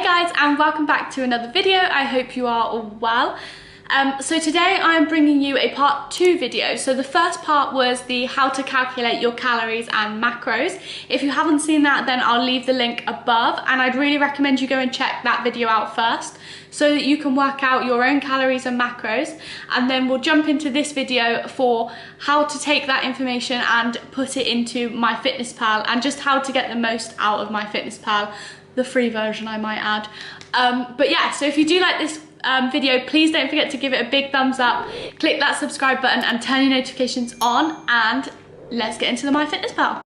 guys, and welcome back to another video. I hope you are all well. So today I'm bringing you a part 2 video. So the first part was the how to calculate your calories and macros. If you haven't seen that, then I'll leave the link above, and I'd really recommend you go and check that video out first so that you can work out your own calories and macros, and then we'll jump into this video for how to take that information and put it into Myfitnesspal and just how to get the most out of Myfitnesspal, the free version I might add. But yeah, so if you do like this video, please don't forget to give it a big thumbs up, click that subscribe button and turn your notifications on, and let's get into the Myfitnesspal.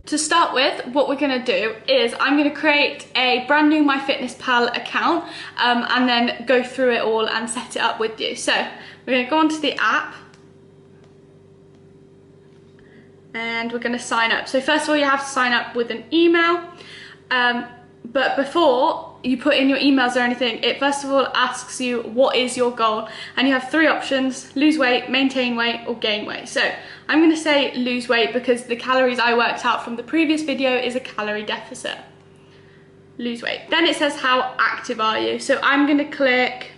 To start with, what we're going to do is I'm going to create a brand new Myfitnesspal account and then go through it all and set it up with you. So we're going to go onto the app and we're going to sign up. So first of all, you have to sign up with an email, but before you put in your emails or anything, it first of all asks you what is your goal, and you have 3 options: lose weight, maintain weight, or gain weight. So I'm going to say lose weight because the calories I worked out from the previous video is a calorie deficit. Lose weight. Then it says how active are you, so I'm going to click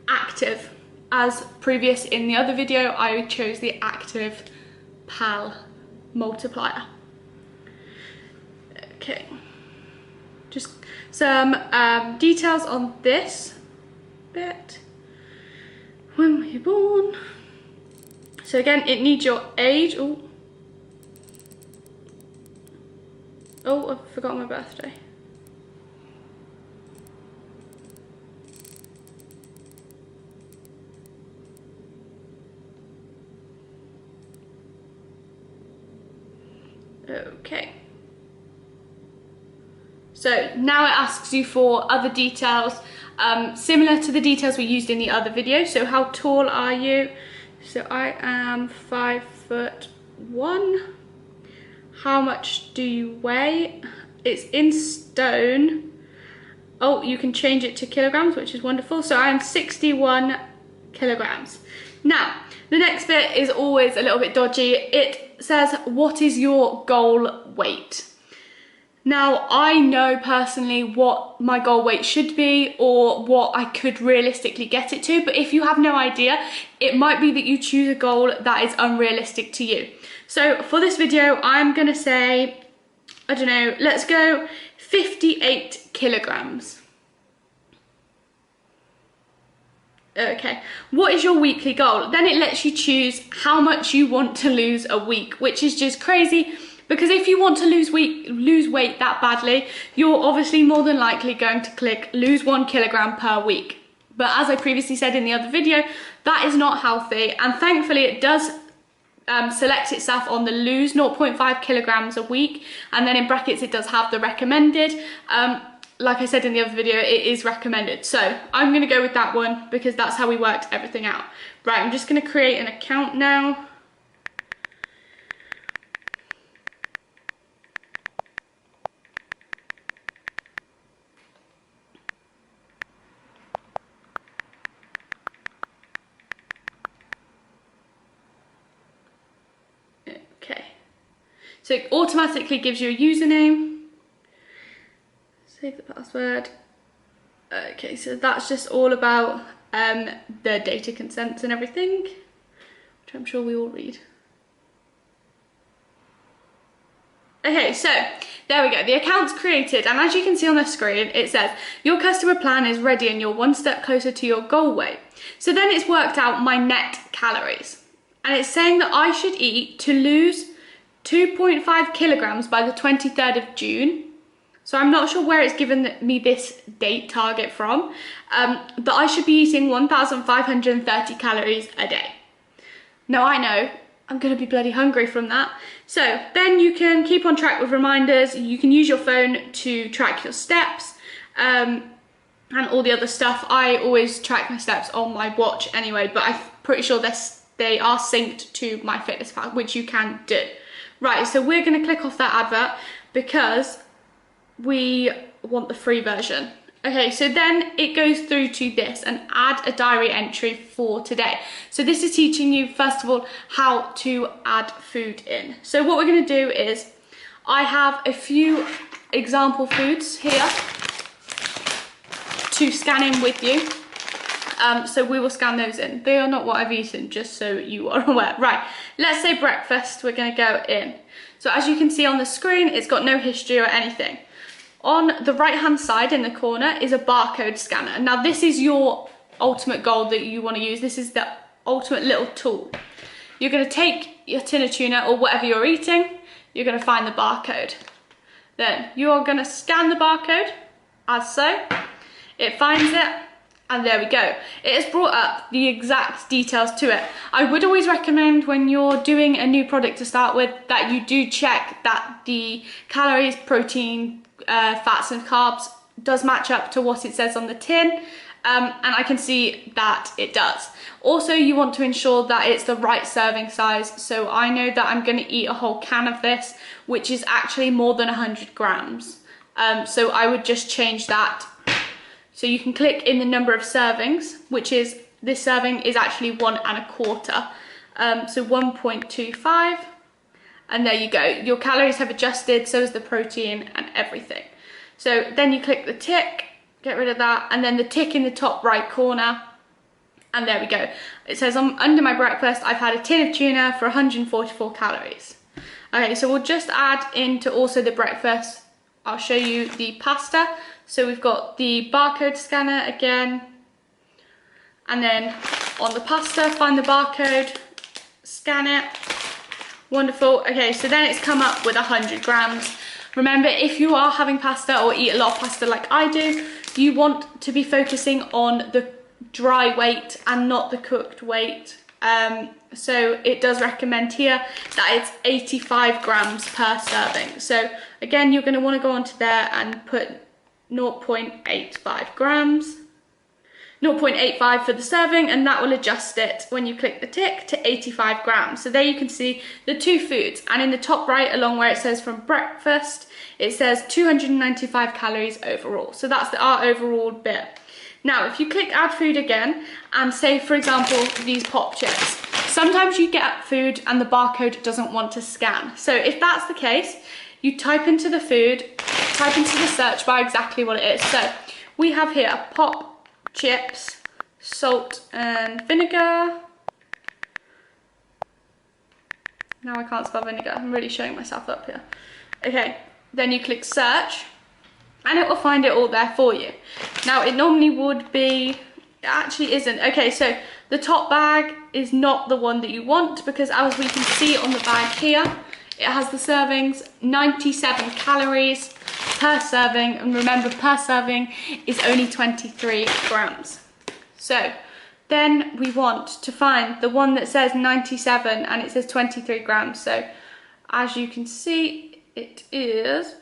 active. As previous in the other video, I chose the active pal multiplier. Okay, just some details on this bit. When were you born? So again, it needs your age. Oh, I forgot my birthday. Okay. So now it asks you for other details, similar to the details we used in the other video. So how tall are you? So I am 5'1". How much do you weigh? It's in stone. Oh, you can change it to kilograms, which is wonderful. So I am 61 kilograms. Now, the next bit is always a little bit dodgy. It says, what is your goal weight? Now, I know personally what my goal weight should be or what I could realistically get it to, but if you have no idea, it might be that you choose a goal that is unrealistic to you. So for this video, I'm gonna say, I don't know, let's go 58 kilograms. Okay, what is your weekly goal? Then it lets you choose how much you want to lose a week, which is just crazy. Because if you want to lose weight that badly, you're obviously more than likely going to click lose 1 kilogram per week. But as I previously said in the other video, that is not healthy. And thankfully it does select itself on the lose 0.5 kilograms a week. And then in brackets, it does have the recommended. Like I said in the other video, it is recommended. So I'm gonna go with that one because that's how we worked everything out. Right, I'm just gonna create an account now. So it automatically gives you a username. Save the password. Okay, so that's just all about the data consents and everything, which I'm sure we all read. Okay, so there we go. The account's created, and as you can see on the screen, it says your customer plan is ready and you're 1 step closer to your goal weight. So then it's worked out my net calories, and it's saying that I should eat to lose 2.5 kilograms by the 23rd of June. So I'm not sure where it's given me this date target from, but I should be eating 1,530 calories a day. Now I know I'm gonna be bloody hungry from that. So then you can keep on track with reminders. You can use your phone to track your steps and all the other stuff. I always track my steps on my watch anyway, but I'm pretty sure they are synced to Myfitnesspal, which you can do. Right, so we're going to click off that advert because we want the free version. Okay, so then it goes through to this and add a diary entry for today. So this is teaching you, first of all, how to add food in. So what we're going to do is, I have a few example foods here to scan in with you. So we will scan those in. They are not what I've eaten, just so you are aware. Right, let's say breakfast, we're going to go in. So as you can see on the screen, it's got no history or anything. On the right hand side in the corner is a barcode scanner. Now this is your ultimate goal that you want to use. This is the ultimate little tool. You're going to take your tin of tuna or whatever you're eating, you're going to find the barcode. Then you're going to scan the barcode as so. It finds it, and there we go. It has brought up the exact details to it. I would always recommend when you're doing a new product to start with that you do check that the calories, protein, fats and carbs does match up to what it says on the tin, and I can see that it does. Also, you want to ensure that it's the right serving size. So I know that I'm going to eat a whole can of this, which is actually more than 100 grams. So I would just change that. So you can click in the number of servings, which is, this serving is actually 1 1/4. So 1.25. And there you go. Your calories have adjusted, so is the protein and everything. So then you click the tick, get rid of that, and then the tick in the top right corner. And there we go. It says under my breakfast, I've had a tin of tuna for 144 calories. Okay, so we'll just add into also the breakfast. I'll show you the pasta. So we've got the barcode scanner again. And then on the pasta, find the barcode, scan it. Wonderful. Okay, so then it's come up with 100 grams. Remember, if you are having pasta or eat a lot of pasta like I do, you want to be focusing on the dry weight and not the cooked weight. So it does recommend here that it's 85 grams per serving. So again, you're going to want to go onto there and put 0.85 grams. 0.85 for the serving, and that will adjust it when you click the tick to 85 grams. So there you can see the two foods, and in the top right along where it says from breakfast, it says 295 calories overall. So that's our overall bit. Now if you click add food again and say for example these pop chips, sometimes you get food and the barcode doesn't want to scan. So if that's the case, you type into the food, type into the search bar exactly what it is. So we have here pop chips, salt and vinegar. Now I can't spell vinegar, I'm really showing myself up here. Okay, then you click search and it will find it all there for you. Now it normally would be, it actually isn't. Okay, so the top bag is not the one that you want because as we can see on the bag here, it has the servings, 97 calories per serving, and remember per serving is only 23 grams. So then we want to find the one that says 97 and it says 23 grams. So as you can see, it is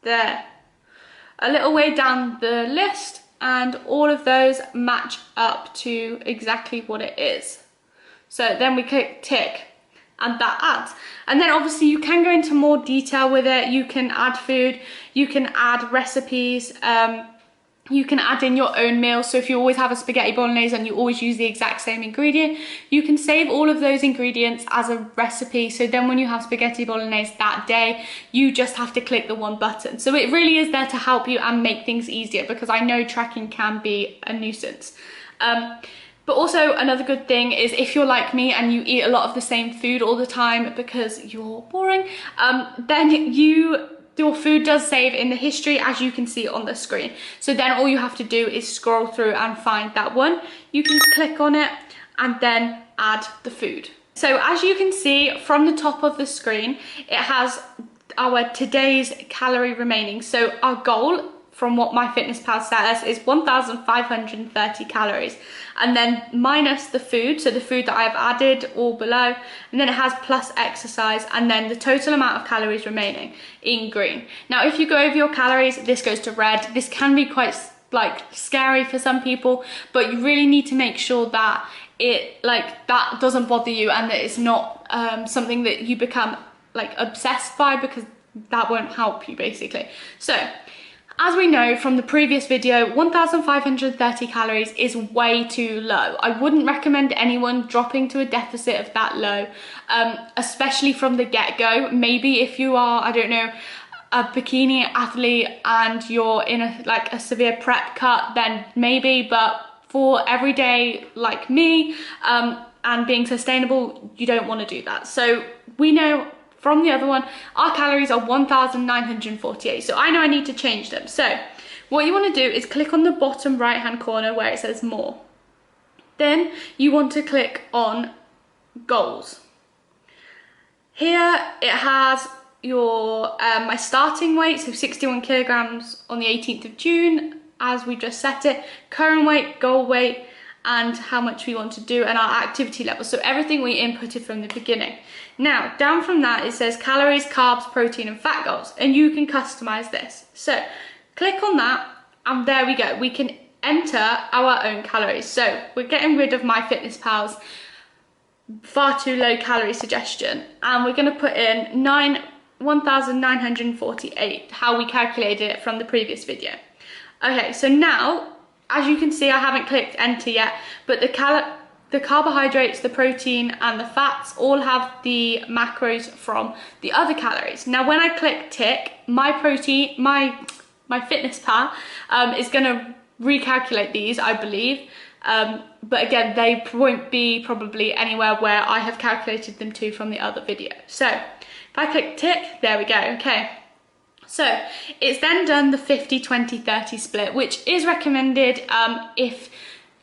there, a little way down the list, and all of those match up to exactly what it is. So then we click tick, and that adds. And then obviously you can go into more detail with it. You can add food, you can add recipes, you can add in your own meals. So if you always have a spaghetti bolognese and you always use the exact same ingredient, you can save all of those ingredients as a recipe. So then when you have spaghetti bolognese that day, you just have to click the one button. So it really is there to help you and make things easier, because I know tracking can be a nuisance. But also another good thing is if you're like me and you eat a lot of the same food all the time because you're boring, then your food does save in the history, as you can see on the screen. So then all you have to do is scroll through and find that one. You can click on it and then add the food. So as you can see from the top of the screen, it has our today's calorie remaining. So our goal from what Myfitnesspal set us is 1,530 calories, and then minus the food, so the food that I've added all below, and then it has plus exercise, and then the total amount of calories remaining in green. Now if you go over your calories, this goes to red. This can be quite like scary for some people, but you really need to make sure that that doesn't bother you and that it's not something that you become like obsessed by, because that won't help you basically. So as we know from the previous video, 1,530 calories is way too low. I wouldn't recommend anyone dropping to a deficit of that low, especially from the get-go. Maybe if you are, I don't know, a bikini athlete and you're in a severe prep cut, then maybe, but for everyday like me, and being sustainable, you don't want to do that. So we know from the other one, our calories are 1,948. So I know I need to change them. So what you want to do is click on the bottom right hand corner where it says more. Then you want to click on goals. Here it has your my starting weight, so 61 kilograms on the 18th of June, as we just set it, current weight, goal weight, and how much we want to do, and our activity level. So everything we inputted from the beginning. Now, down from that, it says calories, carbs, protein, and fat goals, and you can customize this. So click on that, and there we go. We can enter our own calories. So we're getting rid of Myfitnesspal's far too low calorie suggestion, and we're going to put in 1,948, how we calculated it from the previous video. Okay, so now, as you can see, I haven't clicked enter yet, but the carbohydrates, the protein, and the fats all have the macros from the other calories. Now, when I click tick, my Myfitnesspal is going to recalculate these, I believe. But again, they won't be probably anywhere where I have calculated them to from the other video. So if I click tick, there we go. Okay. So it's then done the 50, 20, 30 split, which is recommended if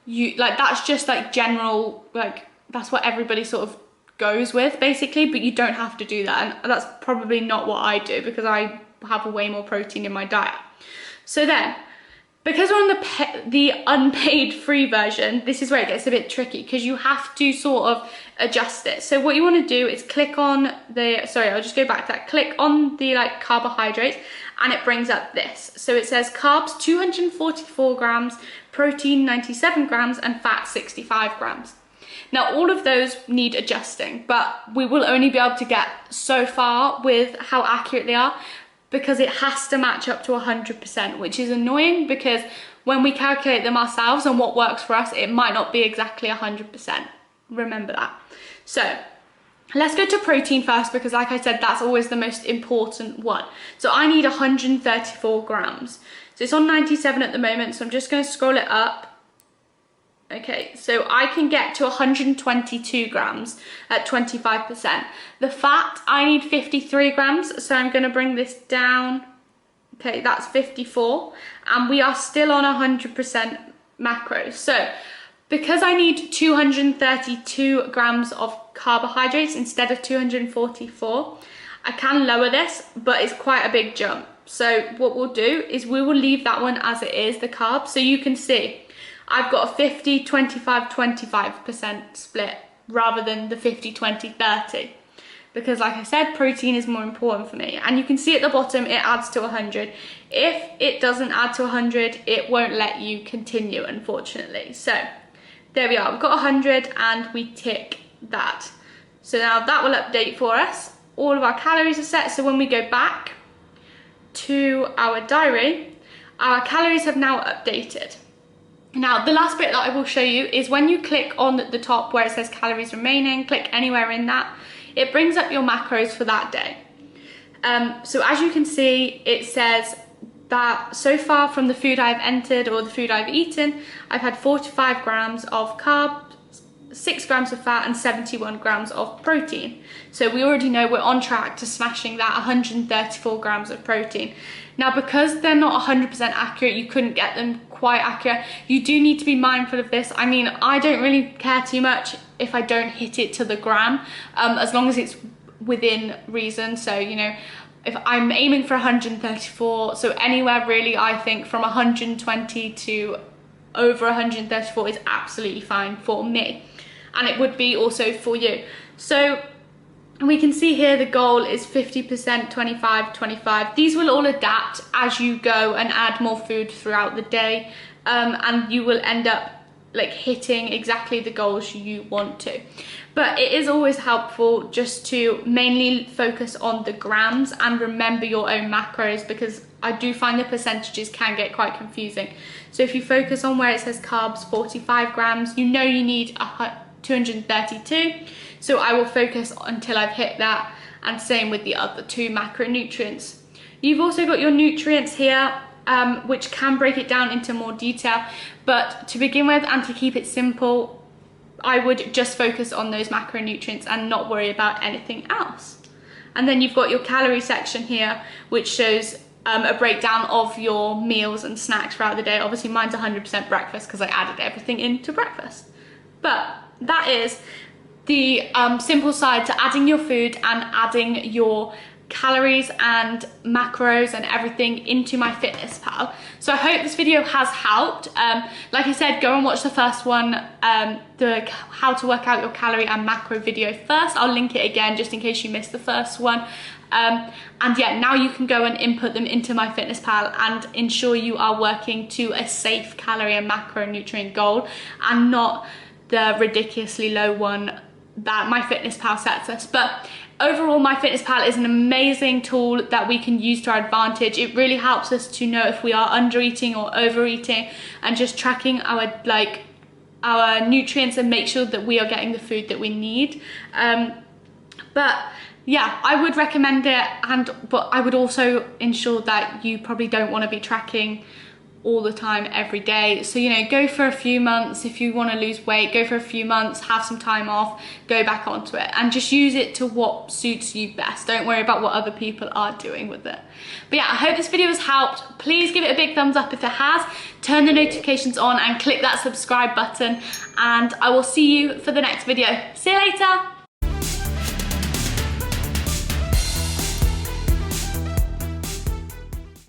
you, like, that's just like general, like that's what everybody sort of goes with basically, but you don't have to do that. And that's probably not what I do, because I have way more protein in my diet. So then, because we're on the unpaid free version, this is where it gets a bit tricky, because you have to sort of adjust it. So what you want to do is click on the, sorry, I'll just go back to that. Click on the like carbohydrates, and it brings up this. So it says carbs 244 grams, protein 97 grams, and fat 65 grams. Now all of those need adjusting, but we will only be able to get so far with how accurate they are, because it has to match up to 100%, which is annoying, because when we calculate them ourselves and what works for us, it might not be exactly 100%. Remember that. So let's go to protein first, because like I said, that's always the most important one. So I need 134 grams. So it's on 97 at the moment, so I'm just going to scroll it up. Okay, so I can get to 122 grams at 25%. The fat, I need 53 grams, so I'm going to bring this down. Okay, that's 54, and we are still on 100% macros. So because I need 232 grams of carbohydrates instead of 244, I can lower this, but it's quite a big jump. So what we'll do is we will leave that one as it is, the carbs. So you can see I've got a 50, 25, 25% split rather than the 50, 20, 30. Because like I said, protein is more important for me. And you can see at the bottom, it adds to 100. If it doesn't add to 100, it won't let you continue, unfortunately. So there we are, we've got 100 and we tick that. So now that will update for us. All of our calories are set. So when we go back to our diary, our calories have now updated. Now, the last bit that I will show you is when you click on the top where it says calories remaining, click anywhere in that, it brings up your macros for that day. So as you can see, it says that so far from the food I've entered or the food I've eaten, I've had 45 grams of carbs, 6 grams of fat, and 71 grams of protein. So we already know we're on track to smashing that 134 grams of protein. Now, because they're not 100% accurate, you couldn't get them quite accurate. You do need to be mindful of this. I mean, I don't really care too much if I don't hit it to the gram, as long as it's within reason. So, you know, if I'm aiming for 134, so anywhere really, I think from 120 to over 134 is absolutely fine for me. And it would be also for you. So we can see here the goal is 50%, 25, 25. These will all adapt as you go and add more food throughout the day, and you will end up like hitting exactly the goals you want to. But it is always helpful just to mainly focus on the grams and remember your own macros, because I do find the percentages can get quite confusing. So if you focus on where it says carbs 45 grams, you know you need 232. So I will focus until I've hit that, and same with the other 2 macronutrients. You've also got your nutrients here, which can break it down into more detail. But to begin with, and to keep it simple, I would just focus on those macronutrients and not worry about anything else. And then you've got your calorie section here, which shows a breakdown of your meals and snacks throughout the day. Obviously mine's 100% breakfast because I added everything into breakfast. But that is the simple side to adding your food and adding your calories and macros and everything into Myfitnesspal. So I hope this video has helped. Like I said, go and watch the first one, the how to work out your calorie and macro video first. I'll link it again just in case you missed the first one. And yeah, now you can go and input them into Myfitnesspal and ensure you are working to a safe calorie and macronutrient goal, and not the ridiculously low one that Myfitnesspal sets us. But overall, Myfitnesspal is an amazing tool that we can use to our advantage. It really helps us to know if we are under eating or overeating, and just tracking our nutrients and make sure that we are getting the food that we need. But yeah, I would recommend it, but I would also ensure that you probably don't want to be tracking all the time every day. So, you know, go for a few months. If you want to lose weight, go for a few months, have some time off, go back onto it, and just use it to what suits you best. Don't worry about what other people are doing with it. But yeah, I hope this video has helped. Please give it a big thumbs up if it has, turn the notifications on and click that subscribe button, and I will see you for the next video. See you later.